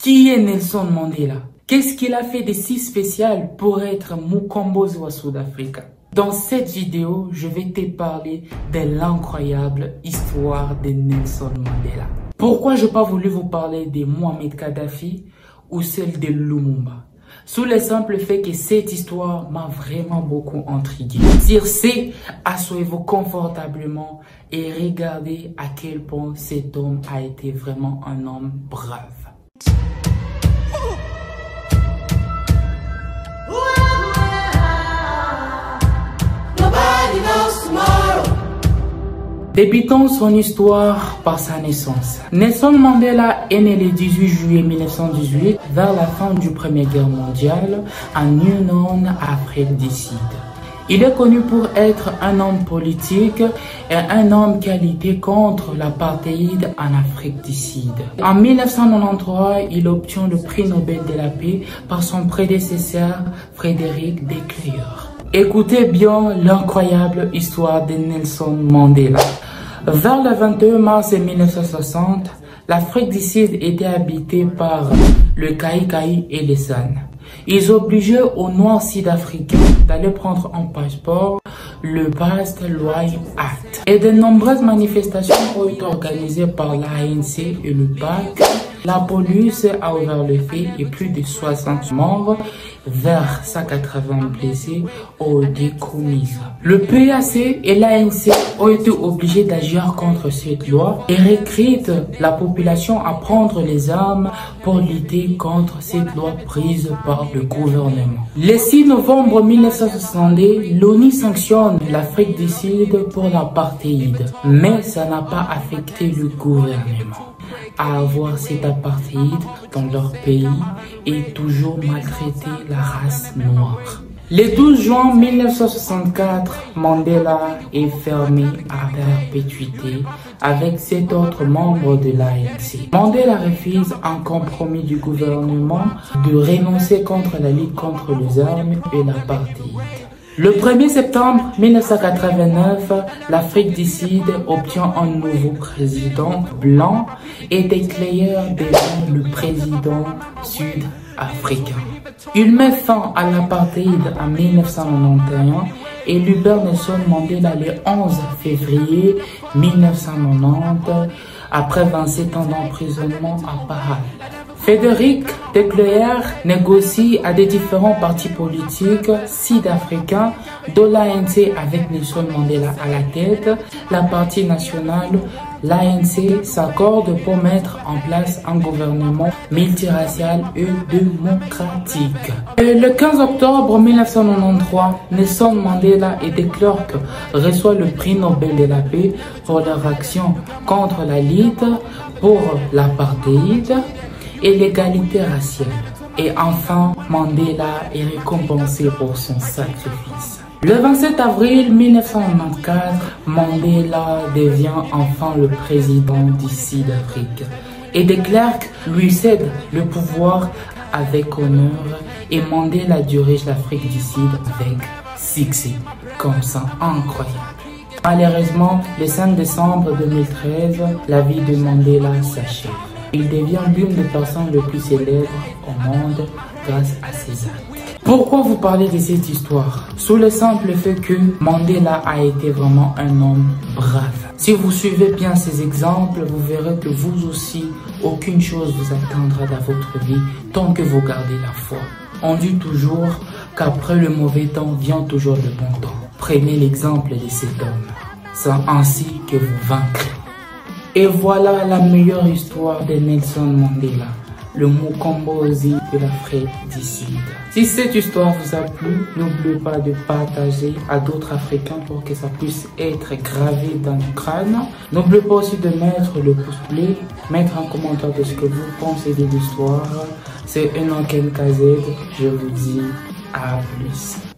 Qui est Nelson Mandela? Qu'est-ce qu'il a fait de si spécial pour être Mukombozi wa Sud-Africa? Dans cette vidéo, je vais te parler de l'incroyable histoire de Nelson Mandela. Pourquoi je n'ai pas voulu vous parler de Mohamed Kadhafi ou celle de Lumumba? Sous le simple fait que cette histoire m'a vraiment beaucoup intrigué. C'est asseyez-vous confortablement et regardez à quel point cet homme a été vraiment un homme brave. Débutons son histoire par sa naissance. Nelson Mandela est né le 18 juillet 1918 vers la fin du Première Guerre mondiale en Union Afrique du Sud. Il est connu pour être un homme politique et un homme qui a lutté contre l'apartheid en Afrique du Sud. En 1993, il obtient le prix Nobel de la paix par son prédécesseur Frédéric de Klerk. Écoutez bien l'incroyable histoire de Nelson Mandela. Vers le 21 mars 1960, l'Afrique du Sud était habitée par le Kaï et les San. Ils obligeaient aux Noirs sud-africains d'aller prendre un passeport, le Bast Loy Act. Et de nombreuses manifestations ont été organisées par l'ANC et le PAC. La police a ouvert le feu et plus de 60 morts, vers 180 blessés ont été commis. Le PAC et l'ANC ont été obligés d'agir contre cette loi et recrutent la population à prendre les armes pour lutter contre cette loi prise par le gouvernement. Le 6 novembre 1962, l'ONU sanctionne l'Afrique du Sud pour l'apartheid, mais ça n'a pas affecté le gouvernement à avoir cet apartheid dans leur pays et toujours maltraiter la race noire. Le 12 juin 1964, Mandela est fermé à perpétuité avec 7 autres membres de l'ANC. Mandela refuse un compromis du gouvernement de renoncer contre la lutte contre les armes et l'apartheid. Le 1er septembre 1989, l'Afrique du Sud obtient un nouveau président blanc et déclare devant le président sud-africain. Il met fin à l'apartheid en 1991 et libère Nelson Mandela le 11 février 1990 après 27 ans d'emprisonnement à Paris. Frédéric de Klerk négocie à des différents partis politiques sud-africains, dont l'ANC avec Nelson Mandela à la tête. La partie nationale, l'ANC, s'accorde pour mettre en place un gouvernement multiracial et démocratique. Et le 15 octobre 1993, Nelson Mandela et de Klerk reçoivent le prix Nobel de la paix pour leur action contre la lutte pour l'apartheid et l'égalité raciale. Et enfin, Mandela est récompensé pour son sacrifice. Le 27 avril 1994, Mandela devient enfin le président du Sud-Afrique. Et de Klerk lui cède le pouvoir avec honneur et Mandela dirige l'Afrique du Sud avec succès. Comme ça, incroyable. Malheureusement, le 5 décembre 2013, la vie de Mandela s'achève. Il devient l'une des personnes les plus célèbres au monde grâce à ses actes. Pourquoi vous parlez de cette histoire? Sous le simple fait que Mandela a été vraiment un homme brave. Si vous suivez bien ces exemples, vous verrez que vous aussi, aucune chose vous atteindra dans votre vie tant que vous gardez la foi. On dit toujours qu'après le mauvais temps vient toujours le bon temps. Prenez l'exemple de cet homme. C'est ainsi que vous vaincrez. Et voilà la meilleure histoire de Nelson Mandela, le Mukombozi de l'Afrique du Sud. Si cette histoire vous a plu, n'oubliez pas de partager à d'autres Africains pour que ça puisse être gravé dans le crâne. N'oubliez pas aussi de mettre le pouce bleu, mettre un commentaire de ce que vous pensez de l'histoire. C'est Enoch KZ, je vous dis à plus.